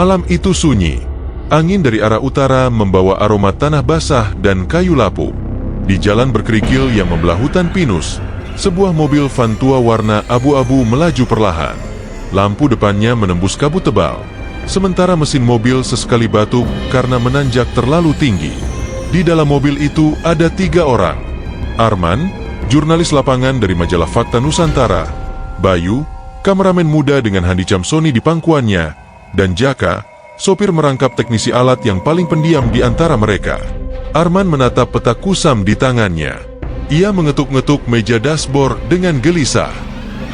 Malam itu sunyi. Angin dari arah utara membawa aroma tanah basah dan kayu lapuk. Di jalan berkerikil yang membelah hutan pinus, sebuah mobil van tua warna abu-abu melaju perlahan. Lampu depannya menembus kabut tebal, sementara mesin mobil sesekali batuk karena menanjak terlalu tinggi. Di dalam mobil itu ada 3 orang. Arman, jurnalis lapangan dari majalah Fakta Nusantara, Bayu, kameramen muda dengan handicam Sony di pangkuannya, dan Jaka, sopir merangkap teknisi alat yang paling pendiam di antara mereka. Arman menatap peta kusam di tangannya. Ia mengetuk-ngetuk meja dashboard dengan gelisah.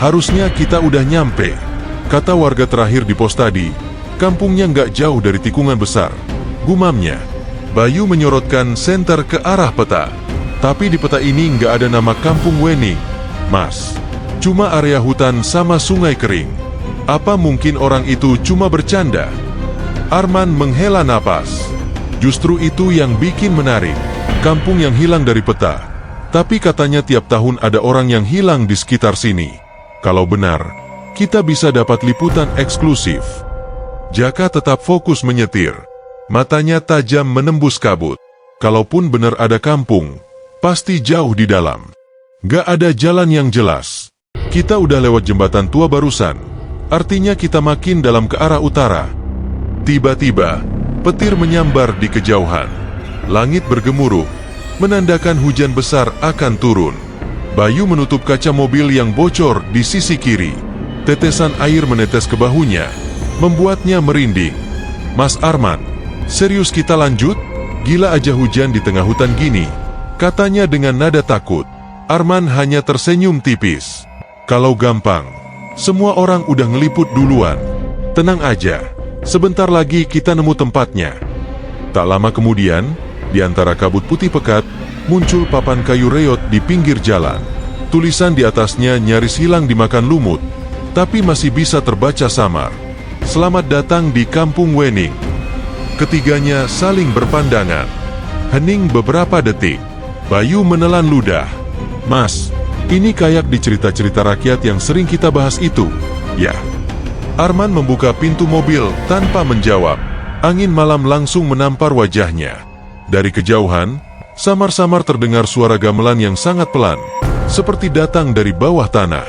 Harusnya kita udah nyampe, kata warga terakhir di pos tadi. Kampungnya nggak jauh dari tikungan besar, gumamnya. Bayu menyorotkan senter ke arah peta. Tapi di peta ini nggak ada nama Kampung Wening, Mas. Cuma area hutan sama sungai kering. Apa mungkin orang itu cuma bercanda? Arman menghela napas. Justru itu yang bikin menarik. Kampung yang hilang dari peta. Tapi katanya tiap tahun ada orang yang hilang di sekitar sini. Kalau benar, kita bisa dapat liputan eksklusif. Jaka tetap fokus menyetir. Matanya tajam menembus kabut. Kalaupun benar ada kampung, pasti jauh di dalam. Gak ada jalan yang jelas. Kita udah lewat jembatan tua barusan. Artinya kita makin dalam ke arah utara. Tiba-tiba, petir menyambar di kejauhan. Langit bergemuruh, menandakan hujan besar akan turun. Bayu menutup kaca mobil yang bocor di sisi kiri. Tetesan air menetes ke bahunya, membuatnya merinding. Mas Arman, serius kita lanjut? Gila aja hujan di tengah hutan gini, katanya dengan nada takut. Arman hanya tersenyum tipis. Kalau gampang, semua orang udah ngeliput duluan. Tenang aja, sebentar lagi kita nemu tempatnya. Tak lama kemudian, di antara kabut putih pekat, muncul papan kayu reot di pinggir jalan. Tulisan di atasnya nyaris hilang dimakan lumut, tapi masih bisa terbaca samar. Selamat datang di Kampung Wening. Ketiganya saling berpandangan. Hening beberapa detik. Bayu menelan ludah. Mas, ini kayak di cerita-cerita rakyat yang sering kita bahas itu. Ya. Arman membuka pintu mobil tanpa menjawab. Angin malam langsung menampar wajahnya. Dari kejauhan, samar-samar terdengar suara gamelan yang sangat pelan, seperti datang dari bawah tanah.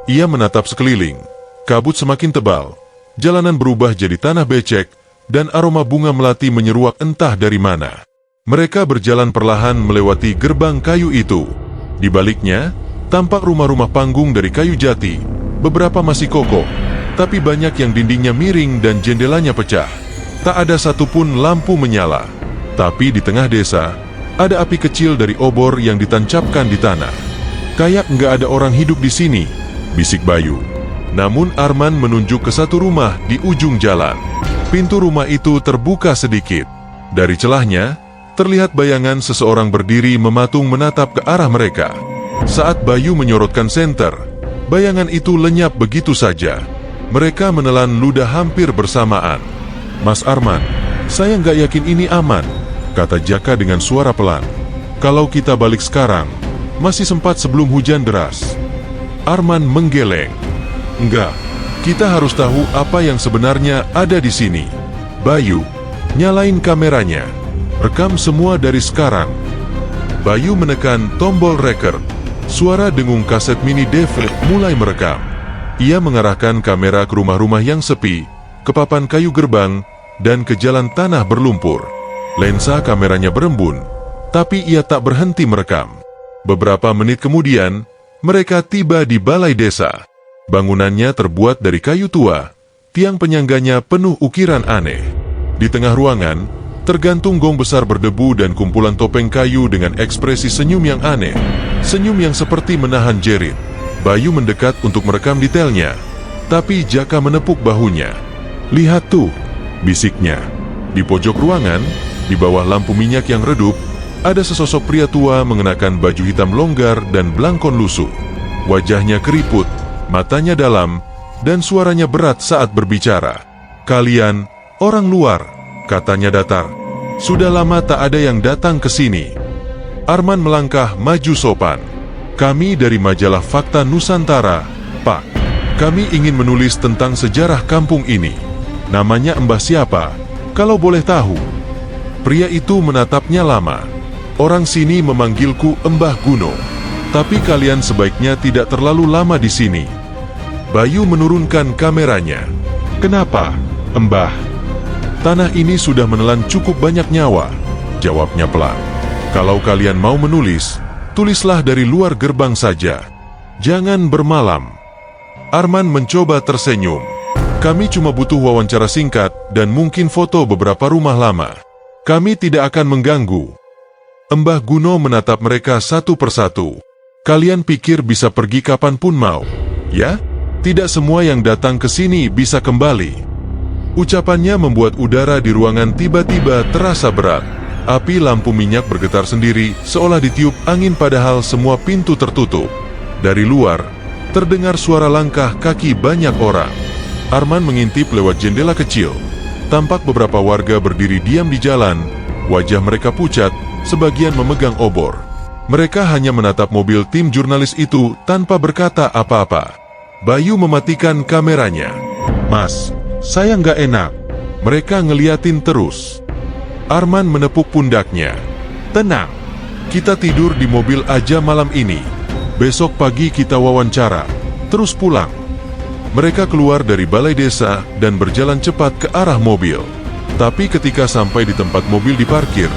Ia menatap sekeliling. Kabut semakin tebal. Jalanan berubah jadi tanah becek, dan aroma bunga melati menyeruak entah dari mana. Mereka berjalan perlahan melewati gerbang kayu itu. Di baliknya, tampak rumah-rumah panggung dari kayu jati. Beberapa masih kokoh, tapi banyak yang dindingnya miring dan jendelanya pecah. Tak ada satupun lampu menyala. Tapi di tengah desa, ada api kecil dari obor yang ditancapkan di tanah. Kayak nggak ada orang hidup di sini, bisik Bayu. Namun Arman menunjuk ke satu rumah di ujung jalan. Pintu rumah itu terbuka sedikit. Dari celahnya, terlihat bayangan seseorang berdiri mematung menatap ke arah mereka. Saat Bayu menyorotkan senter, bayangan itu lenyap begitu saja. Mereka menelan ludah hampir bersamaan. Mas Arman, saya nggak yakin ini aman, kata Jaka dengan suara pelan. Kalau kita balik sekarang, masih sempat sebelum hujan deras. Arman menggeleng. Enggak, kita harus tahu apa yang sebenarnya ada di sini. Bayu, nyalain kameranya. Rekam semua dari sekarang. Bayu menekan tombol record. Suara dengung kaset mini DV mulai merekam. Ia mengarahkan kamera ke rumah-rumah yang sepi, ke papan kayu gerbang, dan ke jalan tanah berlumpur. Lensa kameranya berembun, tapi ia tak berhenti merekam. Beberapa menit kemudian, mereka tiba di balai desa. Bangunannya terbuat dari kayu tua, tiang penyangganya penuh ukiran aneh. Di tengah ruangan, tergantung gong besar berdebu dan kumpulan topeng kayu dengan ekspresi senyum yang aneh. Senyum yang seperti menahan jerit. Bayu mendekat untuk merekam detailnya, tapi Jaka menepuk bahunya. Lihat tuh, bisiknya. Di pojok ruangan, di bawah lampu minyak yang redup, ada sesosok pria tua mengenakan baju hitam longgar dan belangkon lusuh. Wajahnya keriput, matanya dalam, dan suaranya berat saat berbicara. Kalian, orang luar, katanya datar. Sudah lama tak ada yang datang ke sini. Arman melangkah maju sopan. Kami dari majalah Fakta Nusantara, Pak. Kami ingin menulis tentang sejarah kampung ini. Namanya Mbah siapa, kalau boleh tahu? Pria itu menatapnya lama. Orang sini memanggilku Mbah Guno. Tapi kalian sebaiknya tidak terlalu lama di sini. Bayu menurunkan kameranya. Kenapa, Mbah? Tanah ini sudah menelan cukup banyak nyawa, jawabnya pelan. Kalau kalian mau menulis, tulislah dari luar gerbang saja. Jangan bermalam. Arman mencoba tersenyum. Kami cuma butuh wawancara singkat dan mungkin foto beberapa rumah lama. Kami tidak akan mengganggu. Mbah Guno menatap mereka satu persatu. Kalian pikir bisa pergi kapanpun mau, ya? Tidak semua yang datang ke sini bisa kembali. Ucapannya membuat udara di ruangan tiba-tiba terasa berat. Api lampu minyak bergetar sendiri, seolah ditiup angin padahal semua pintu tertutup. Dari luar, terdengar suara langkah kaki banyak orang. Arman mengintip lewat jendela kecil. Tampak beberapa warga berdiri diam di jalan. Wajah mereka pucat, sebagian memegang obor. Mereka hanya menatap mobil tim jurnalis itu tanpa berkata apa-apa. Bayu mematikan kameranya. Mas, saya nggak enak. Mereka ngeliatin terus. Arman menepuk pundaknya. Tenang, kita tidur di mobil aja malam ini. Besok pagi kita wawancara, terus pulang. Mereka keluar dari balai desa dan berjalan cepat ke arah mobil. Tapi ketika sampai di tempat mobil diparkir,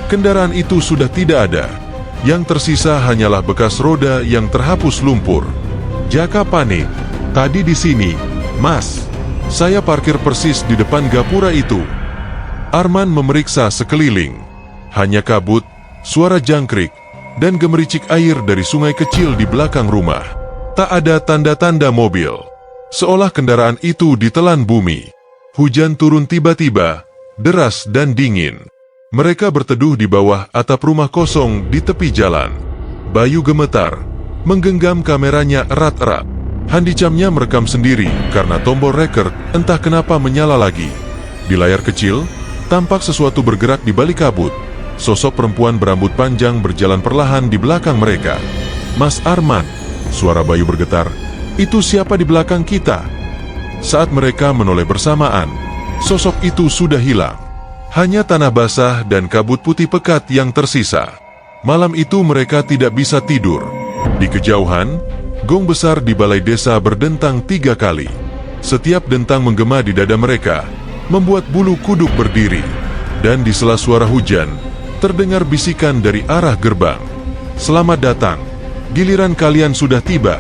kendaraan itu sudah tidak ada. Yang tersisa hanyalah bekas roda yang terhapus lumpur. Jaka panik. Tadi di sini, Mas. Saya parkir persis di depan gapura itu. Arman memeriksa sekeliling. Hanya kabut, suara jangkrik, dan gemericik air dari sungai kecil di belakang rumah. Tak ada tanda-tanda mobil. Seolah kendaraan itu ditelan bumi. Hujan turun tiba-tiba, deras dan dingin. Mereka berteduh di bawah atap rumah kosong di tepi jalan. Bayu gemetar, menggenggam kameranya erat-erat. Handicamnya merekam sendiri karena tombol record entah kenapa menyala lagi. Di layar kecil, tampak sesuatu bergerak di balik kabut. Sosok perempuan berambut panjang berjalan perlahan di belakang mereka. Mas Arman, suara Bayu bergetar. Itu siapa di belakang kita? Saat mereka menoleh bersamaan, sosok itu sudah hilang. Hanya tanah basah dan kabut putih pekat yang tersisa. Malam itu mereka tidak bisa tidur. Di kejauhan, gong besar di balai desa berdentang 3 kali. Setiap dentang menggema di dada mereka, membuat bulu kuduk berdiri. Dan di sela suara hujan, terdengar bisikan dari arah gerbang. Selamat datang, giliran kalian sudah tiba.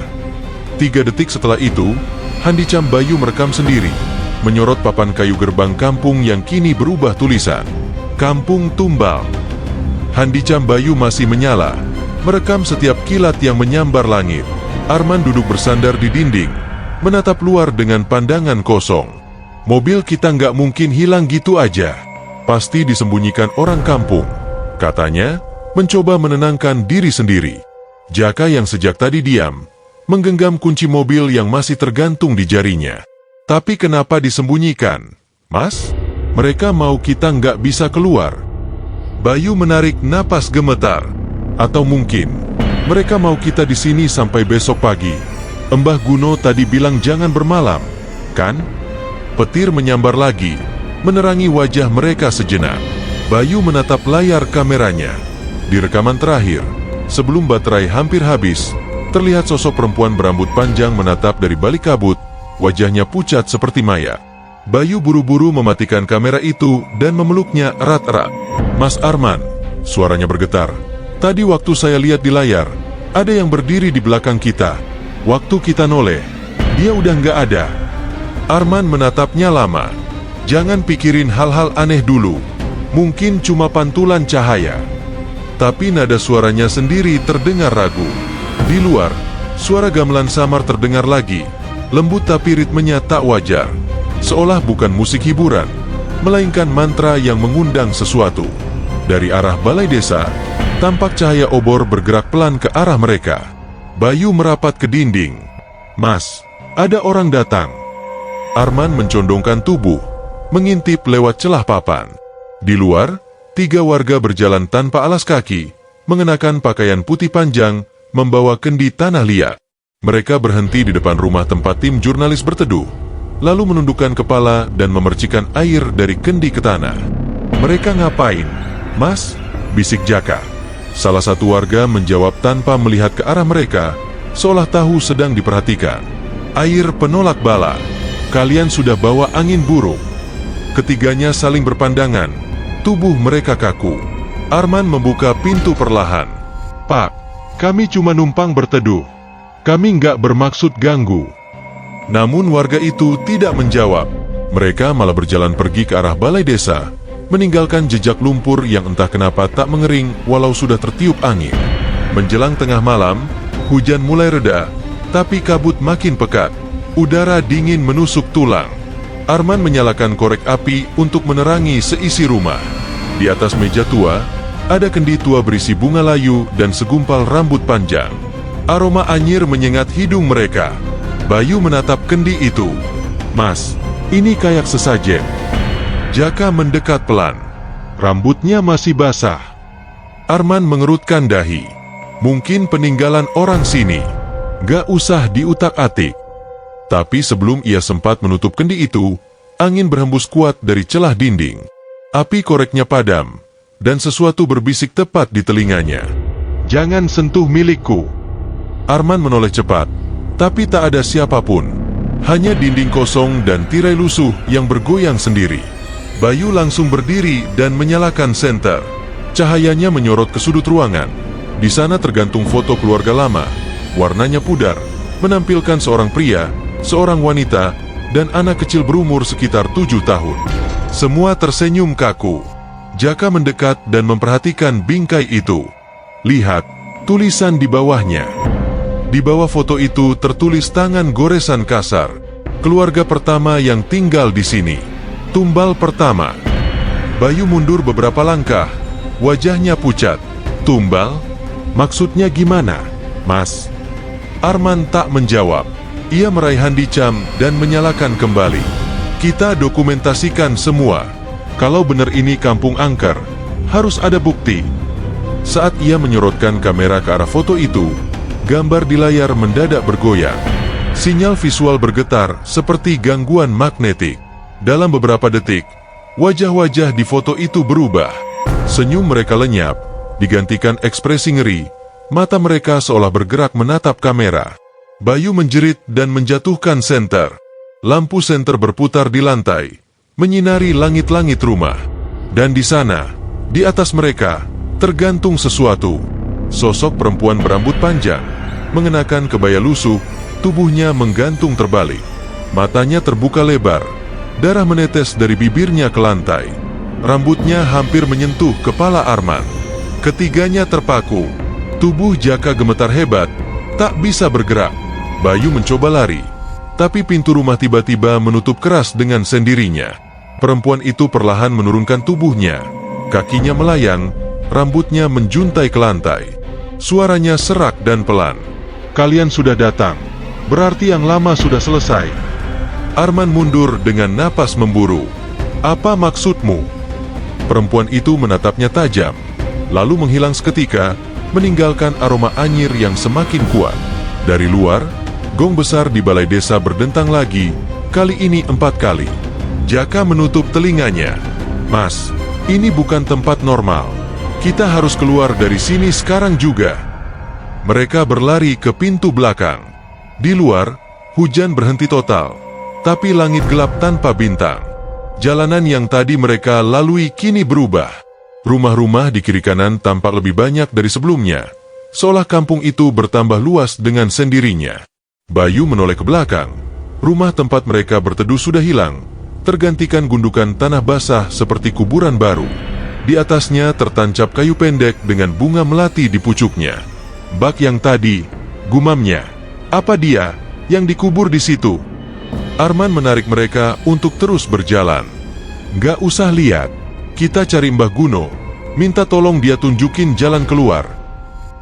3 detik setelah itu, handicam Bayu merekam sendiri, menyorot papan kayu gerbang kampung yang kini berubah tulisan. Kampung Tumbal. Handicam Bayu masih menyala, merekam setiap kilat yang menyambar langit. Arman duduk bersandar di dinding, menatap luar dengan pandangan kosong. Mobil kita nggak mungkin hilang gitu aja. Pasti disembunyikan orang kampung, katanya, mencoba menenangkan diri sendiri. Jaka yang sejak tadi diam, menggenggam kunci mobil yang masih tergantung di jarinya. Tapi kenapa disembunyikan? Mas, mereka mau kita nggak bisa keluar. Bayu menarik napas gemetar. Atau mungkin, mereka mau kita di sini sampai besok pagi. Mbah Guno tadi bilang jangan bermalam, kan? Petir menyambar lagi, menerangi wajah mereka sejenak. Bayu menatap layar kameranya. Di rekaman terakhir, sebelum baterai hampir habis, terlihat sosok perempuan berambut panjang menatap dari balik kabut, wajahnya pucat seperti mayat. Bayu buru-buru mematikan kamera itu dan memeluknya erat-erat. Mas Arman, suaranya bergetar. Tadi waktu saya lihat di layar, ada yang berdiri di belakang kita. Waktu kita noleh, dia udah nggak ada. Arman menatapnya lama. Jangan pikirin hal-hal aneh dulu. Mungkin cuma pantulan cahaya. Tapi nada suaranya sendiri terdengar ragu. Di luar, suara gamelan samar terdengar lagi, lembut tapi ritmenya tak wajar. Seolah bukan musik hiburan, melainkan mantra yang mengundang sesuatu. Dari arah balai desa, tampak cahaya obor bergerak pelan ke arah mereka. Bayu merapat ke dinding. Mas, ada orang datang. Arman mencondongkan tubuh, mengintip lewat celah papan. Di luar, 3 warga berjalan tanpa alas kaki, mengenakan pakaian putih panjang, membawa kendi tanah liat. Mereka berhenti di depan rumah tempat tim jurnalis berteduh. lalu menundukkan kepala dan memercikan air dari kendi ke tanah. "Mereka ngapain, Mas?" bisik Jaka. Salah satu warga menjawab tanpa melihat ke arah mereka, seolah tahu sedang diperhatikan. "Air penolak bala. Kalian sudah bawa angin buruk." Ketiganya saling berpandangan. Tubuh mereka kaku. Arman membuka pintu perlahan. "Pak, kami cuma numpang berteduh. Kami nggak bermaksud ganggu." Namun warga itu tidak menjawab. Mereka malah berjalan pergi ke arah balai desa, meninggalkan jejak lumpur yang entah kenapa tak mengering walau sudah tertiup angin. Menjelang tengah malam, hujan mulai reda, tapi kabut makin pekat. Udara dingin menusuk tulang. Arman menyalakan korek api untuk menerangi seisi rumah. Di atas meja tua, ada kendi tua berisi bunga layu dan segumpal rambut panjang. Aroma anyir menyengat hidung mereka. Bayu menatap kendi itu. "Mas, ini kayak sesajen." Jaka mendekat pelan. "Rambutnya masih basah." Arman mengerutkan dahi. "Mungkin peninggalan orang sini. Gak usah diutak-atik." Tapi sebelum ia sempat menutup kendi itu, angin berhembus kuat dari celah dinding. Api koreknya padam, dan sesuatu berbisik tepat di telinganya. "Jangan sentuh milikku." Arman menoleh cepat, tapi tak ada siapapun. Hanya dinding kosong dan tirai lusuh yang bergoyang sendiri. Bayu langsung berdiri dan menyalakan senter. Cahayanya menyorot ke sudut ruangan. Di sana tergantung foto keluarga lama. Warnanya pudar, menampilkan seorang pria, seorang wanita, dan anak kecil berumur sekitar 7 tahun. Semua tersenyum kaku. Jaka mendekat dan memperhatikan bingkai itu. Lihat, tulisan di bawahnya. Di bawah foto itu tertulis tangan goresan kasar. "Keluarga pertama yang tinggal di sini. Tumbal pertama." Bayu mundur beberapa langkah. Wajahnya pucat. "Tumbal? Maksudnya gimana, Mas?" Arman tak menjawab. Ia meraih handi cam dan menyalakan kembali. "Kita dokumentasikan semua. Kalau benar ini kampung angker, harus ada bukti." Saat ia menyorotkan kamera ke arah foto itu, gambar di layar mendadak bergoyang. Sinyal visual bergetar seperti gangguan magnetik. Dalam beberapa detik, wajah-wajah di foto itu berubah. Senyum mereka lenyap, digantikan ekspresi ngeri. Mata mereka seolah bergerak menatap kamera. Bayu menjerit dan menjatuhkan senter. Lampu senter berputar di lantai, menyinari langit-langit rumah. Dan di sana, di atas mereka, tergantung sesuatu. Sosok perempuan berambut panjang, mengenakan kebaya lusuh, tubuhnya menggantung terbalik. Matanya terbuka lebar, darah menetes dari bibirnya ke lantai. Rambutnya hampir menyentuh kepala Arman. Ketiganya terpaku. Tubuh Jaka gemetar hebat, tak bisa bergerak. Bayu mencoba lari, tapi pintu rumah tiba-tiba menutup keras dengan sendirinya. Perempuan itu perlahan menurunkan tubuhnya. Kakinya melayang, rambutnya menjuntai ke lantai. Suaranya serak dan pelan. "Kalian sudah datang. Berarti yang lama sudah selesai." Arman mundur dengan napas memburu. "Apa maksudmu?" Perempuan itu menatapnya tajam, lalu menghilang seketika, meninggalkan aroma anyir yang semakin kuat. Dari luar, gong besar di balai desa berdentang lagi, kali ini 4 kali. Jaka menutup telinganya. "Mas, ini bukan tempat normal. Kita harus keluar dari sini sekarang juga." Mereka berlari ke pintu belakang. Di luar, hujan berhenti total, tapi langit gelap tanpa bintang. Jalanan yang tadi mereka lalui kini berubah. Rumah-rumah di kiri kanan tampak lebih banyak dari sebelumnya, seolah kampung itu bertambah luas dengan sendirinya. Bayu menoleh ke belakang. Rumah tempat mereka berteduh sudah hilang, tergantikan gundukan tanah basah seperti kuburan baru. Di atasnya tertancap kayu pendek dengan bunga melati di pucuknya. "Bak yang tadi," gumamnya. "Apa dia yang dikubur di situ?" Arman menarik mereka untuk terus berjalan. "Gak usah lihat. Kita cari Mbah Guno. Minta tolong dia tunjukin jalan keluar."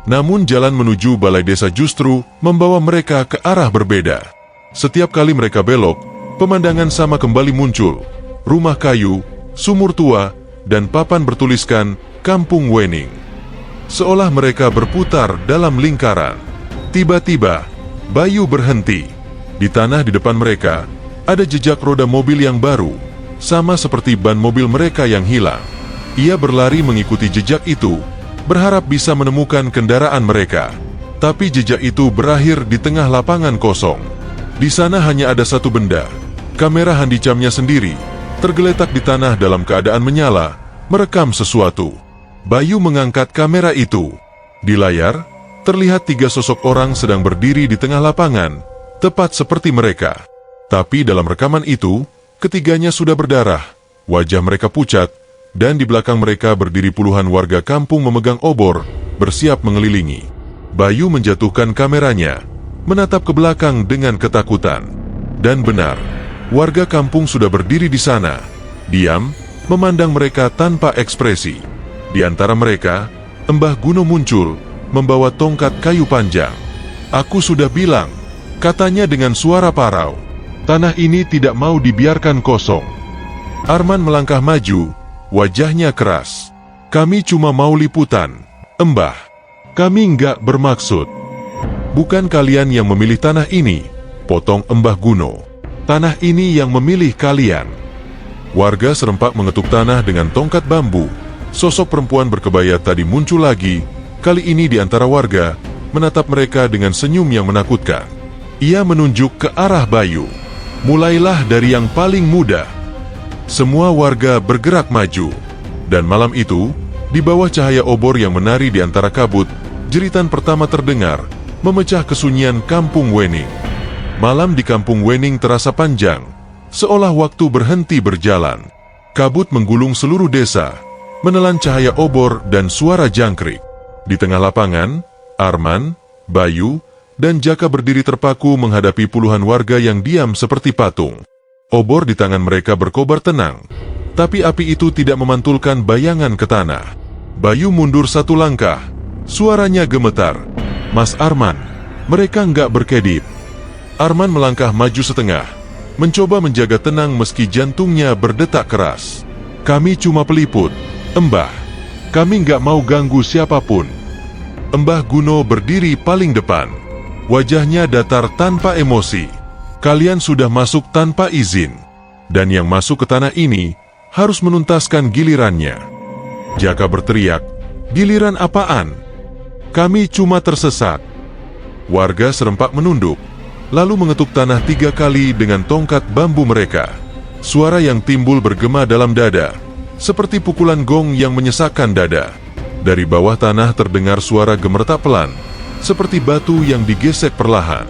Namun jalan menuju balai desa justru membawa mereka ke arah berbeda. Setiap kali mereka belok, pemandangan sama kembali muncul. Rumah kayu, sumur tua, dan papan bertuliskan Kampung Wening. Seolah mereka berputar dalam lingkaran. Tiba-tiba, Bayu berhenti. Di tanah di depan mereka, Ada jejak roda mobil yang baru, sama seperti ban mobil mereka yang hilang. Ia berlari mengikuti jejak itu, berharap bisa menemukan kendaraan mereka. Tapi jejak itu berakhir di tengah lapangan kosong. Di sana hanya ada satu benda, kamera handicamnya sendiri, tergeletak di tanah dalam keadaan menyala, merekam sesuatu. Bayu mengangkat kamera itu. Di layar, terlihat 3 sosok orang sedang berdiri di tengah lapangan, tepat seperti mereka. Tapi dalam rekaman itu, ketiganya sudah berdarah, wajah mereka pucat, dan di belakang mereka berdiri puluhan warga kampung memegang obor, bersiap mengelilingi. Bayu menjatuhkan kameranya, menatap ke belakang dengan ketakutan. Dan benar, warga kampung sudah berdiri di sana, diam, memandang mereka tanpa ekspresi. Di antara mereka, Mbah Guno muncul, membawa tongkat kayu panjang. "Aku sudah bilang," katanya dengan suara parau, "tanah ini tidak mau dibiarkan kosong." Arman melangkah maju, wajahnya keras. "Kami cuma mau liputan, Mbah. Kami nggak bermaksud." "Bukan kalian yang memilih tanah ini," potong Mbah Guno. "Tanah ini yang memilih kalian." Warga serempak mengetuk tanah dengan tongkat bambu. Sosok perempuan berkebaya tadi muncul lagi, kali ini di antara warga, menatap mereka dengan senyum yang menakutkan. Ia menunjuk ke arah Bayu. "Mulailah dari yang paling muda." Semua warga bergerak maju. Dan malam itu, di bawah cahaya obor yang menari di antara kabut, jeritan pertama terdengar, memecah kesunyian kampung Wening. Malam di kampung Wening terasa panjang, seolah waktu berhenti berjalan. Kabut menggulung seluruh desa, menelan cahaya obor dan suara jangkrik. Di tengah lapangan, Arman, Bayu, dan Jaka berdiri terpaku menghadapi puluhan warga yang diam seperti patung. Obor di tangan mereka berkobar tenang, tapi api itu tidak memantulkan bayangan ke tanah. Bayu mundur satu langkah, suaranya gemetar. "Mas Arman, mereka nggak berkedip." Arman melangkah maju setengah, mencoba menjaga tenang meski jantungnya berdetak keras. "Kami cuma peliput, Mbah. Kami nggak mau ganggu siapapun." Mbah Guno berdiri paling depan. Wajahnya datar tanpa emosi. "Kalian sudah masuk tanpa izin, dan yang masuk ke tanah ini harus menuntaskan gilirannya." Jaka berteriak, "Giliran apaan? Kami cuma tersesat." Warga serempak menunduk, lalu mengetuk tanah 3 kali dengan tongkat bambu mereka. Suara yang timbul bergema dalam dada, seperti pukulan gong yang menyesakkan dada. Dari bawah tanah terdengar suara gemeretak pelan, seperti batu yang digesek perlahan.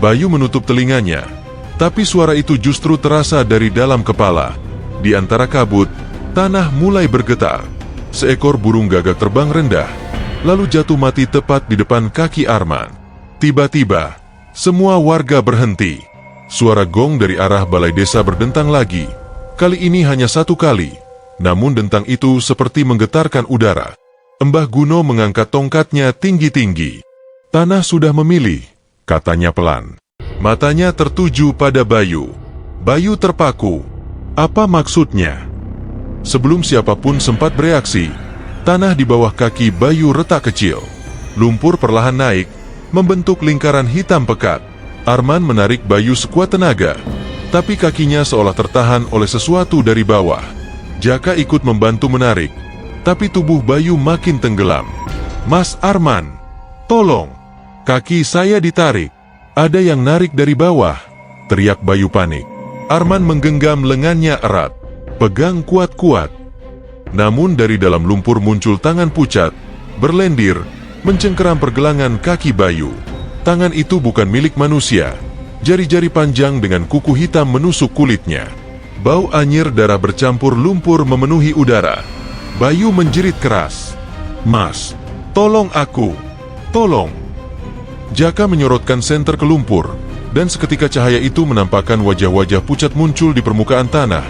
Bayu menutup telinganya, tapi suara itu justru terasa dari dalam kepala. Di antara kabut, tanah mulai bergetar. Seekor burung gagak terbang rendah, lalu jatuh mati tepat di depan kaki Arman. Tiba-tiba, semua warga berhenti. Suara gong dari arah balai desa berdentang lagi. Kali ini hanya 1 kali, namun dentang itu seperti menggetarkan udara. Mbah Guno mengangkat tongkatnya tinggi-tinggi. "Tanah sudah memilih," katanya pelan. Matanya tertuju pada Bayu. Bayu terpaku. Apa maksudnya? Sebelum siapapun sempat bereaksi, tanah di bawah kaki Bayu retak kecil. Lumpur perlahan naik, membentuk lingkaran hitam pekat. Arman menarik Bayu sekuat tenaga, tapi kakinya seolah tertahan oleh sesuatu dari bawah. Jaka ikut membantu menarik, tapi tubuh Bayu makin tenggelam. "Mas Arman, tolong! Kaki saya ditarik. Ada yang narik dari bawah," teriak Bayu panik. Arman menggenggam lengannya erat. "Pegang kuat-kuat." Namun dari dalam lumpur muncul tangan pucat, berlendir, mencengkeram pergelangan kaki Bayu. Tangan itu bukan milik manusia. Jari-jari panjang dengan kuku hitam menusuk kulitnya. Bau anyir darah bercampur lumpur memenuhi udara. Bayu menjerit keras, "Mas, tolong aku! Tolong!" Jaka menyorotkan senter ke lumpur, dan seketika cahaya itu menampakkan wajah-wajah pucat muncul di permukaan tanah.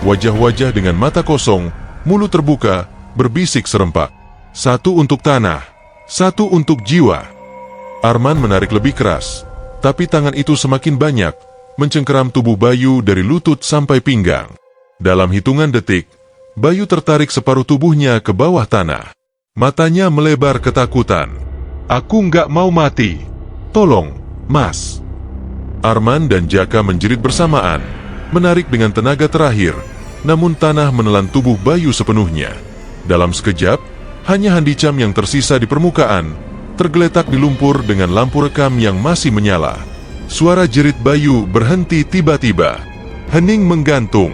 Wajah-wajah dengan mata kosong, mulut terbuka, berbisik serempak. "Satu untuk tanah, satu untuk jiwa." Arman menarik lebih keras, tapi tangan itu semakin banyak, mencengkeram tubuh Bayu dari lutut sampai pinggang. Dalam hitungan detik, Bayu tertarik separuh tubuhnya ke bawah tanah. Matanya melebar ketakutan. "Aku nggak mau mati. Tolong, Mas." Arman dan Jaka menjerit bersamaan, menarik dengan tenaga terakhir, namun tanah menelan tubuh Bayu sepenuhnya. Dalam sekejap, hanya Handicam yang tersisa di permukaan, tergeletak di lumpur dengan lampu rekam yang masih menyala. Suara jerit Bayu berhenti tiba-tiba. Hening menggantung.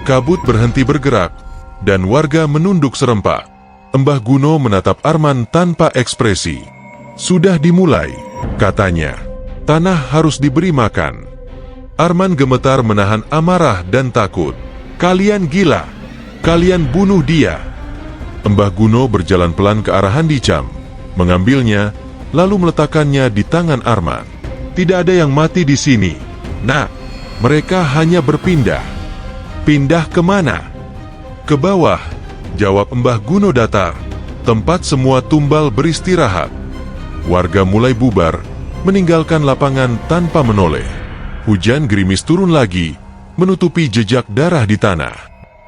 Kabut berhenti bergerak, dan warga menunduk serempak. Embah Guno menatap Arman tanpa ekspresi. "Sudah dimulai," katanya. "Tanah harus diberi makan." Arman gemetar menahan amarah dan takut. "Kalian gila. Kalian bunuh dia." Embah Guno berjalan pelan ke arah Handicam, mengambilnya, lalu meletakkannya di tangan Arman. "Tidak ada yang mati di sini, Nak. Mereka hanya berpindah." "Pindah kemana?" "Ke bawah," jawab Embah Guno datar. "Tempat semua tumbal beristirahat." Warga mulai bubar, meninggalkan lapangan tanpa menoleh. Hujan gerimis turun lagi, menutupi jejak darah di tanah.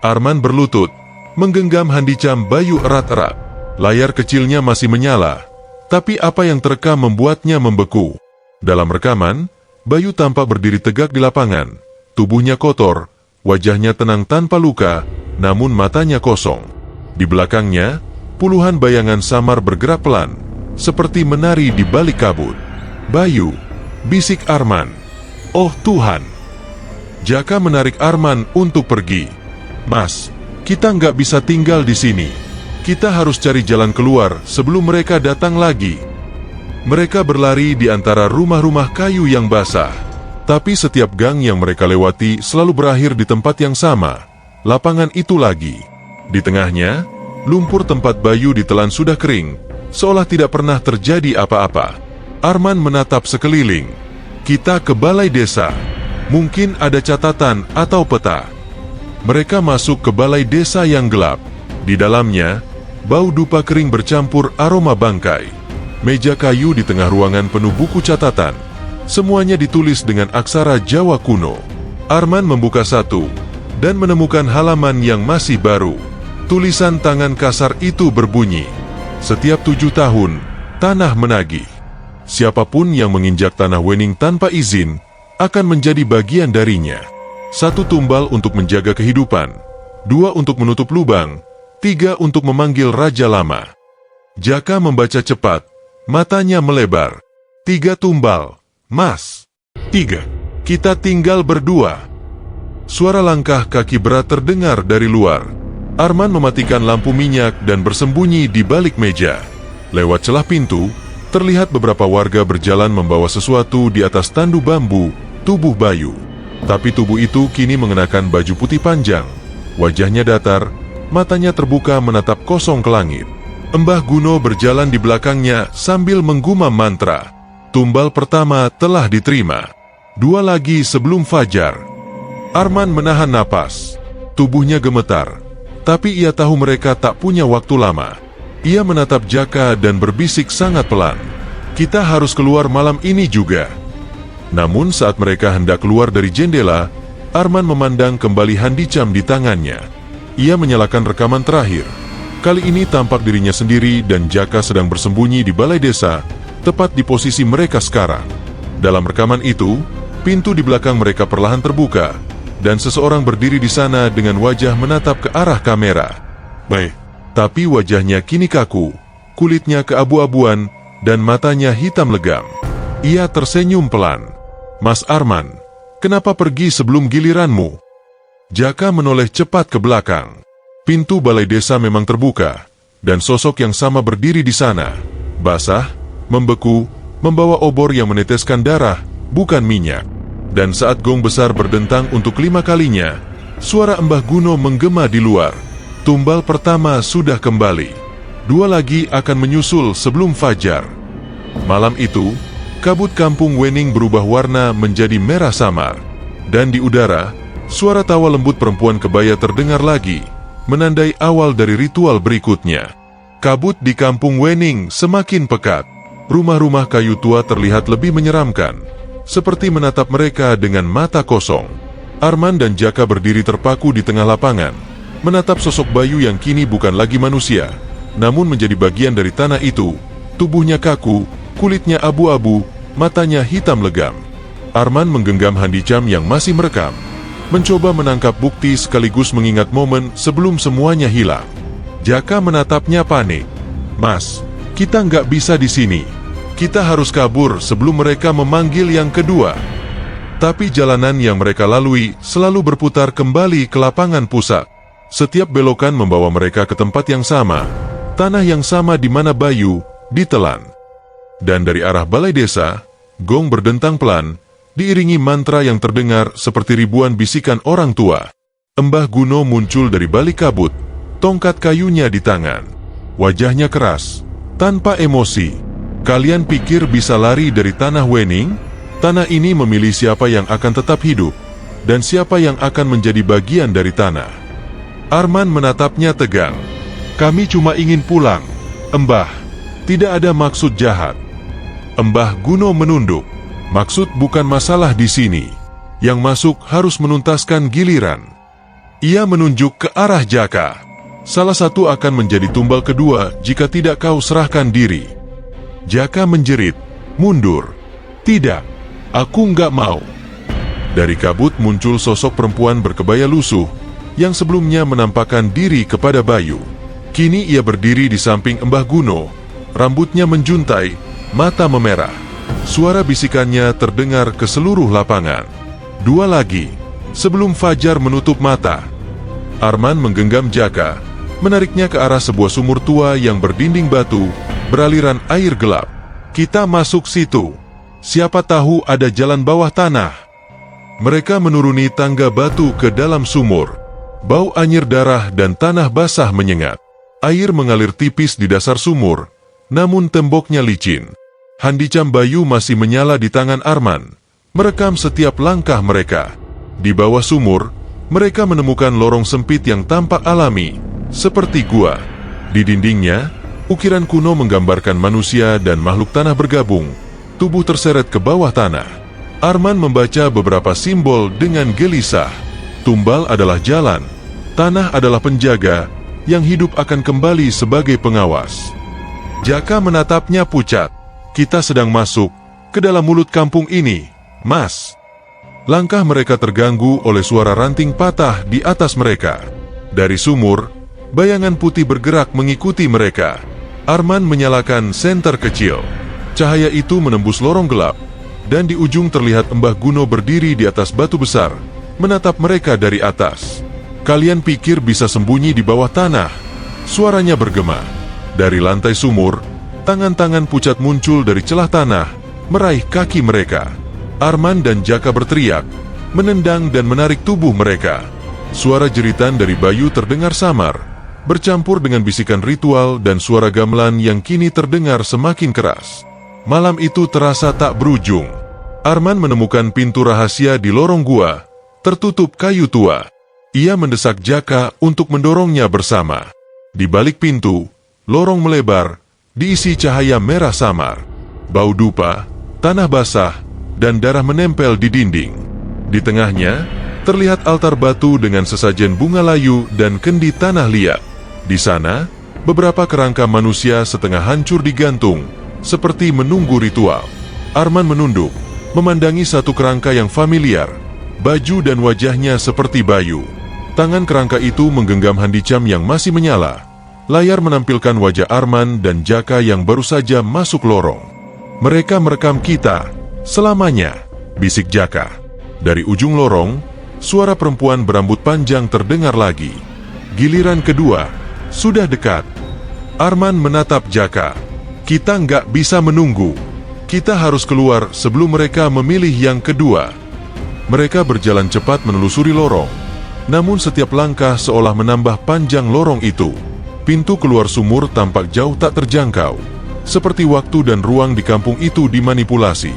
Arman berlutut, menggenggam Handicam Bayu erat-erat. Layar kecilnya masih menyala, tapi apa yang terekam membuatnya membeku. Dalam rekaman, Bayu tampak berdiri tegak di lapangan. Tubuhnya kotor, wajahnya tenang tanpa luka, namun matanya kosong. Di belakangnya, puluhan bayangan samar bergerak pelan, seperti menari di balik kabut. "Bayu," bisik Arman. "Oh Tuhan!" Jaka menarik Arman untuk pergi. "Mas, kita nggak bisa tinggal di sini. Kita harus cari jalan keluar sebelum mereka datang lagi." Mereka berlari di antara rumah-rumah kayu yang basah. Tapi setiap gang yang mereka lewati selalu berakhir di tempat yang sama, lapangan itu lagi. Di tengahnya, lumpur tempat Bayu ditelan sudah kering, seolah tidak pernah terjadi apa-apa. Arman menatap sekeliling. "Kita ke balai desa. Mungkin ada catatan atau peta." Mereka masuk ke balai desa yang gelap. Di dalamnya, bau dupa kering bercampur aroma bangkai. Meja kayu di tengah ruangan penuh buku catatan. Semuanya ditulis dengan aksara Jawa kuno. Arman membuka satu, dan menemukan halaman yang masih baru. Tulisan tangan kasar itu berbunyi, "Setiap 7 tahun, tanah menagih. Siapapun yang menginjak tanah Wening tanpa izin, akan menjadi bagian darinya. 1 tumbal untuk menjaga kehidupan, 2 untuk menutup lubang, 3 untuk memanggil Raja Lama." Jaka membaca cepat, matanya melebar. "3 tumbal, Mas. 3. Kita tinggal berdua." Suara langkah kaki berat terdengar dari luar. Arman mematikan lampu minyak dan bersembunyi di balik meja. Lewat celah pintu, terlihat beberapa warga berjalan membawa sesuatu di atas tandu bambu, tubuh Bayu. Tapi tubuh itu kini mengenakan baju putih panjang. Wajahnya datar, matanya terbuka menatap kosong ke langit. Embah Guno berjalan di belakangnya sambil menggumam mantra. Tumbal pertama telah diterima. 2 lagi sebelum fajar. Arman menahan napas. Tubuhnya gemetar. Tapi ia tahu mereka tak punya waktu lama. Ia menatap Jaka dan berbisik sangat pelan. "Kita harus keluar malam ini juga." Namun saat mereka hendak keluar dari jendela, Arman memandang kembali Handicam di tangannya. Ia menyalakan rekaman terakhir. Kali ini tampak dirinya sendiri dan Jaka sedang bersembunyi di balai desa, tepat di posisi mereka sekarang. Dalam rekaman itu, pintu di belakang mereka perlahan terbuka, dan seseorang berdiri di sana dengan wajah menatap ke arah kamera. Baik, tapi wajahnya kini kaku, kulitnya keabu-abuan, dan matanya hitam legam. Ia tersenyum pelan. "Mas Arman, kenapa pergi sebelum giliranmu?" Jaka menoleh cepat ke belakang. Pintu balai desa memang terbuka, dan sosok yang sama berdiri di sana, basah, membeku, membawa obor yang meneteskan darah, bukan minyak. Dan saat gong besar berdentang untuk 5 kalinya, suara Embah Guno menggema di luar. Tumbal pertama sudah kembali. 2 lagi akan menyusul sebelum fajar. Malam itu, kabut kampung Wening berubah warna menjadi merah samar. Dan di udara, suara tawa lembut perempuan kebaya terdengar lagi, menandai awal dari ritual berikutnya. Kabut di kampung Wening semakin pekat. Rumah-rumah kayu tua terlihat lebih menyeramkan, seperti menatap mereka dengan mata kosong. Arman dan Jaka berdiri terpaku di tengah lapangan, menatap sosok Bayu yang kini bukan lagi manusia, namun menjadi bagian dari tanah itu. Tubuhnya kaku, kulitnya abu-abu, matanya hitam legam. Arman menggenggam Handicam yang masih merekam. mencoba menangkap bukti sekaligus mengingat momen sebelum semuanya hilang. Jaka menatapnya panik. "Mas, kita nggak bisa di sini. Kita harus kabur sebelum mereka memanggil yang kedua." Tapi jalanan yang mereka lalui selalu berputar kembali ke lapangan pusat. Setiap belokan membawa mereka ke tempat yang sama, tanah yang sama di mana Bayu ditelan. Dan dari arah balai desa, gong berdentang pelan, diiringi mantra yang terdengar seperti ribuan bisikan orang tua. Embah Guno muncul dari balik kabut, tongkat kayunya di tangan. Wajahnya keras, tanpa emosi. "Kalian pikir bisa lari dari tanah Wening? Tanah ini memilih siapa yang akan tetap hidup, dan siapa yang akan menjadi bagian dari tanah." Arman menatapnya tegang. "Kami cuma ingin pulang, Embah. Tidak ada maksud jahat." Embah Guno menunduk. "Maksud bukan masalah di sini. Yang masuk harus menuntaskan giliran." Ia menunjuk ke arah Jaka. "Salah satu akan menjadi tumbal kedua jika tidak kau serahkan diri." Jaka menjerit, "Mundur." "Tidak, aku nggak mau." Dari kabut muncul sosok perempuan berkebaya lusuh yang sebelumnya menampakkan diri kepada Bayu. Kini ia berdiri di samping Embah Guno, rambutnya menjuntai, mata memerah. Suara bisikannya terdengar ke seluruh lapangan. "Dua lagi, sebelum fajar menutup mata." Arman menggenggam Jaka, menariknya ke arah sebuah sumur tua yang berdinding batu, beraliran air gelap. "Kita masuk situ. Siapa tahu ada jalan bawah tanah." Mereka menuruni tangga batu ke dalam sumur. Bau anyir darah dan tanah basah menyengat. Air mengalir tipis di dasar sumur, namun temboknya licin. Handicam Bayu masih menyala di tangan Arman, merekam setiap langkah mereka. Di bawah sumur, mereka menemukan lorong sempit yang tampak alami, seperti gua. Di dindingnya, ukiran kuno menggambarkan manusia dan makhluk tanah bergabung, tubuh terseret ke bawah tanah. Arman membaca beberapa simbol dengan gelisah. Tumbal adalah jalan, tanah adalah penjaga, yang hidup akan kembali sebagai pengawas. Jaka menatapnya pucat. "Kita sedang masuk ke dalam mulut kampung ini, Mas." Langkah mereka terganggu oleh suara ranting patah di atas mereka. Dari sumur, bayangan putih bergerak mengikuti mereka. Arman menyalakan senter kecil. Cahaya itu menembus lorong gelap, dan di ujung terlihat Embah Guno berdiri di atas batu besar, menatap mereka dari atas. "Kalian pikir bisa sembunyi di bawah tanah?" Suaranya bergema. Dari lantai sumur, tangan-tangan pucat muncul dari celah tanah, meraih kaki mereka. Arman dan Jaka berteriak, menendang dan menarik tubuh mereka. Suara jeritan dari Bayu terdengar samar, bercampur dengan bisikan ritual dan suara gamelan yang kini terdengar semakin keras. Malam itu terasa tak berujung. Arman menemukan pintu rahasia di lorong gua, tertutup kayu tua. Ia mendesak Jaka untuk mendorongnya bersama. Di balik pintu, lorong melebar, diisi cahaya merah samar. Bau dupa, tanah basah, dan darah menempel di dinding. Di tengahnya, terlihat altar batu dengan sesajen bunga layu dan kendi tanah liat. Di sana, beberapa kerangka manusia setengah hancur digantung, seperti menunggu ritual. Arman menunduk, memandangi satu kerangka yang familiar. Baju dan wajahnya seperti Bayu. Tangan kerangka itu menggenggam handicam yang masih menyala. Layar menampilkan wajah Arman dan Jaka yang baru saja masuk lorong. "Mereka merekam kita selamanya," bisik Jaka. Dari ujung lorong, suara perempuan berambut panjang terdengar lagi. Giliran kedua, sudah dekat. Arman menatap Jaka. "Kita nggak bisa menunggu. Kita harus keluar sebelum mereka memilih yang kedua." Mereka berjalan cepat menelusuri lorong. Namun setiap langkah seolah menambah panjang lorong itu. Pintu keluar sumur tampak jauh tak terjangkau. Seperti waktu dan ruang di kampung itu dimanipulasi.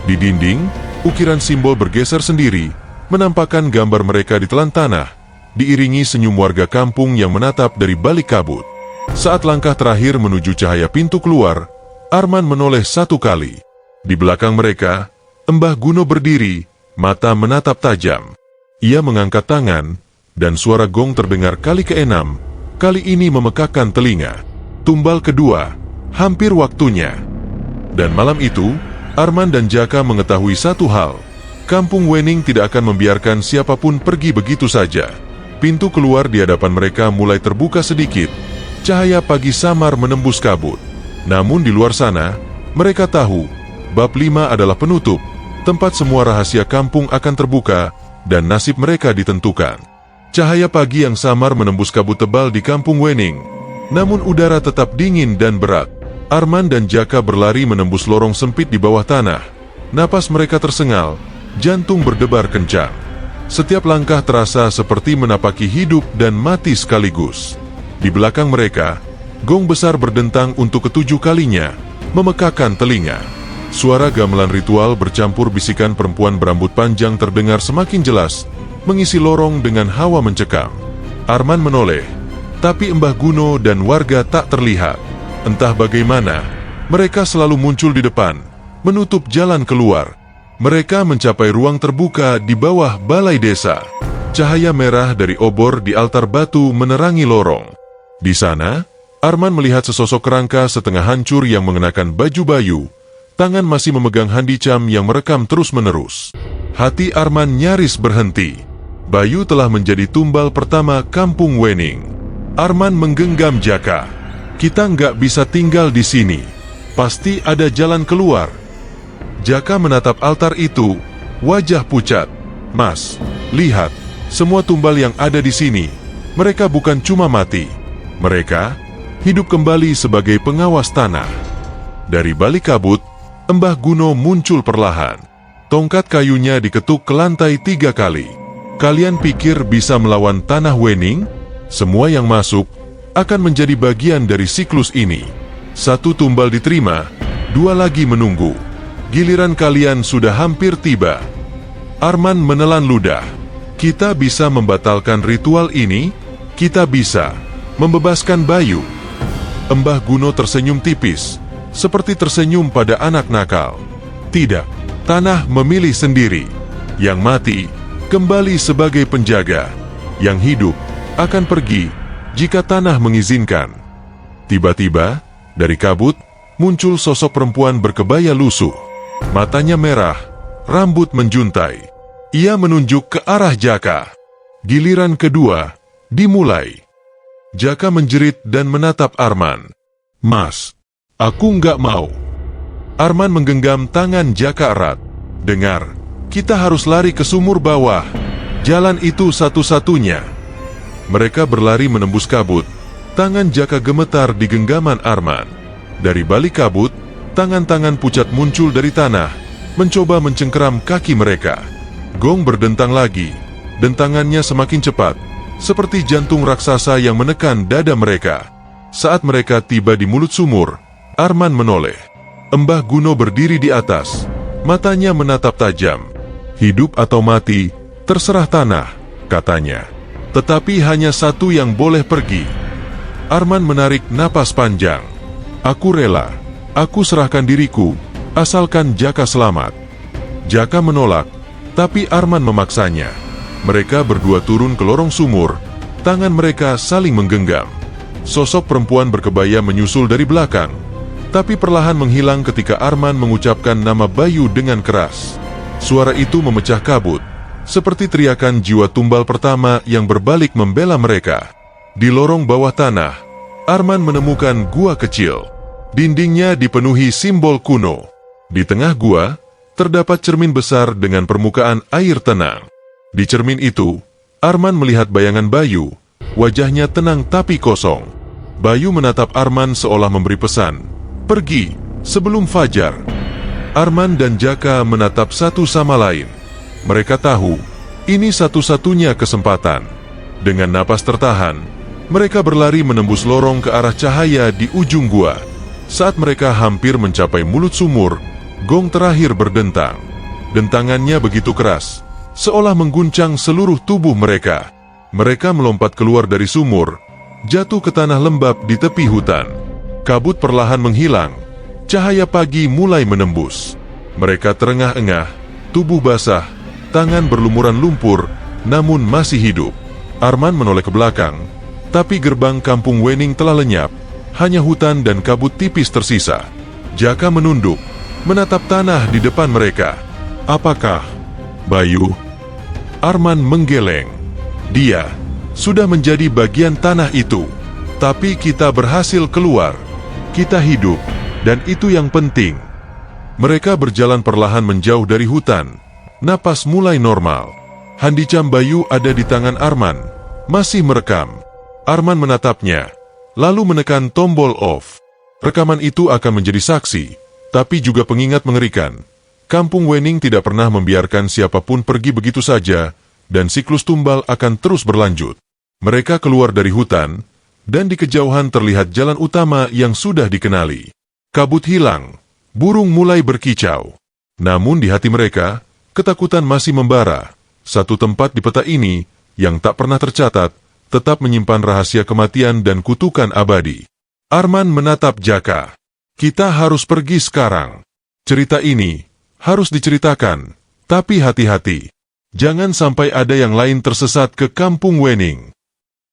Di dinding, ukiran simbol bergeser sendiri, menampakkan gambar mereka ditelan tanah, diiringi senyum warga kampung yang menatap dari balik kabut. Saat langkah terakhir menuju cahaya pintu keluar, Arman menoleh satu kali. Di belakang mereka, Embah Guno berdiri, mata menatap tajam. Ia mengangkat tangan, dan suara gong terdengar kali ke-6, kali ini memekakkan telinga. Tumbal kedua, hampir waktunya. Dan malam itu, Arman dan Jaka mengetahui satu hal. Kampung Wening tidak akan membiarkan siapapun pergi begitu saja. Pintu keluar di hadapan mereka mulai terbuka sedikit. Cahaya pagi samar menembus kabut. Namun di luar sana, mereka tahu, bab 5 adalah penutup. Tempat semua rahasia kampung akan terbuka, dan nasib mereka ditentukan. Cahaya pagi yang samar menembus kabut tebal di Kampung Wening. Namun udara tetap dingin dan berat. Arman dan Jaka berlari menembus lorong sempit di bawah tanah. Napas mereka tersengal, jantung berdebar kencang. Setiap langkah terasa seperti menapaki hidup dan mati sekaligus. Di belakang mereka, gong besar berdentang untuk ketujuh kalinya, memekakan telinga. Suara gamelan ritual bercampur bisikan perempuan berambut panjang terdengar semakin jelas, mengisi lorong dengan hawa mencekam. Arman menoleh, tapi Mbah Guno dan warga tak terlihat. Entah bagaimana, mereka selalu muncul di depan, menutup jalan keluar. Mereka mencapai ruang terbuka di bawah balai desa. Cahaya merah dari obor di altar batu menerangi lorong. Di sana, Arman melihat sesosok kerangka setengah hancur yang mengenakan baju bayu. Tangan masih memegang handicam yang merekam terus-menerus. Hati Arman nyaris berhenti. Bayu telah menjadi tumbal pertama Kampung Wening. Arman menggenggam Jaka. Kita nggak bisa tinggal di sini. Pasti ada jalan keluar. Jaka menatap altar itu, wajah pucat. Mas, lihat, semua tumbal yang ada di sini. Mereka bukan cuma mati. Mereka hidup kembali sebagai pengawas tanah. Dari balik kabut, Mbah Guno muncul perlahan. Tongkat kayunya diketuk ke lantai 3 kali. Kalian pikir bisa melawan tanah Wening? Semua yang masuk akan menjadi bagian dari siklus ini. 1 tumbal diterima, 2 lagi menunggu. Giliran kalian sudah hampir tiba. Arman menelan ludah. Kita bisa membatalkan ritual ini. Kita bisa membebaskan Bayu. Mbah Guno tersenyum tipis, seperti tersenyum pada anak nakal. Tidak, tanah memilih sendiri. Yang mati kembali sebagai penjaga. Yang hidup akan pergi jika tanah mengizinkan. Tiba-tiba, dari kabut, muncul sosok perempuan berkebaya lusuh. Matanya merah, rambut menjuntai. Ia menunjuk ke arah Jaka. Giliran kedua dimulai. Jaka menjerit dan menatap Arman. Mas, aku nggak mau. Arman menggenggam tangan Jaka erat. Dengar, kita harus lari ke sumur bawah. Jalan itu satu-satunya. Mereka berlari menembus kabut. Tangan Jaka gemetar di genggaman Arman. Dari balik kabut, tangan-tangan pucat muncul dari tanah, mencoba mencengkeram kaki mereka. Gong berdentang lagi. Dentangannya semakin cepat, seperti jantung raksasa yang menekan dada mereka. Saat mereka tiba di mulut sumur, Arman menoleh. Mbah Guno berdiri di atas, matanya menatap tajam. Hidup atau mati, terserah tanah, katanya. Tetapi hanya satu yang boleh pergi. Arman menarik napas panjang. Aku rela. Aku serahkan diriku, asalkan Jaka selamat. Jaka menolak, tapi Arman memaksanya. Mereka berdua turun ke lorong sumur, tangan mereka saling menggenggam. Sosok perempuan berkebaya menyusul dari belakang, tapi perlahan menghilang ketika Arman mengucapkan nama Bayu dengan keras. Suara itu memecah kabut, seperti teriakan jiwa tumbal pertama yang berbalik membela mereka. Di lorong bawah tanah, Arman menemukan gua kecil. Dindingnya dipenuhi simbol kuno. Di tengah gua, terdapat cermin besar dengan permukaan air tenang. Di cermin itu, Arman melihat bayangan Bayu. Wajahnya tenang tapi kosong. Bayu menatap Arman seolah memberi pesan. Pergi, sebelum fajar. Arman dan Jaka menatap satu sama lain. Mereka tahu, ini satu-satunya kesempatan. Dengan napas tertahan, mereka berlari menembus lorong ke arah cahaya di ujung gua. Saat mereka hampir mencapai mulut sumur, gong terakhir berdentang. Dentangannya begitu keras, seolah mengguncang seluruh tubuh mereka. Mereka melompat keluar dari sumur, jatuh ke tanah lembab di tepi hutan. Kabut perlahan menghilang, cahaya pagi mulai menembus. Mereka terengah-engah, tubuh basah, tangan berlumuran lumpur, namun masih hidup. Arman menoleh ke belakang, tapi gerbang Kampung Wening telah lenyap. Hanya hutan dan kabut tipis tersisa. Jaka menunduk, menatap tanah di depan mereka. Apakah Bayu, Arman menggeleng. Dia sudah menjadi bagian tanah itu. Tapi kita berhasil keluar. Kita hidup, dan itu yang penting. Mereka berjalan perlahan menjauh dari hutan. Napas mulai normal. Handicam Bayu ada di tangan Arman, masih merekam. Arman menatapnya, lalu menekan tombol off. Rekaman itu akan menjadi saksi, tapi juga pengingat mengerikan. Kampung Wening tidak pernah membiarkan siapapun pergi begitu saja, dan siklus tumbal akan terus berlanjut. Mereka keluar dari hutan, dan di kejauhan terlihat jalan utama yang sudah dikenali. Kabut hilang, burung mulai berkicau. Namun di hati mereka, ketakutan masih membara. Satu tempat di peta ini, yang tak pernah tercatat, tetap menyimpan rahasia kematian dan kutukan abadi. Arman menatap Jaka. Kita harus pergi sekarang. Cerita ini harus diceritakan, tapi hati-hati. Jangan sampai ada yang lain tersesat ke Kampung Wening.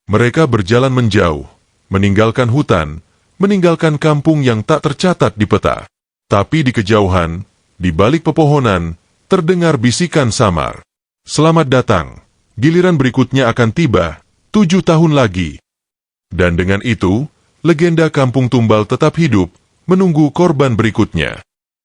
Mereka berjalan menjauh, meninggalkan hutan, meninggalkan kampung yang tak tercatat di peta. Tapi di kejauhan, di balik pepohonan, terdengar bisikan samar. Selamat datang, giliran berikutnya akan tiba, 7 tahun lagi. Dan dengan itu, legenda Kampung Tumbal tetap hidup, menunggu korban berikutnya.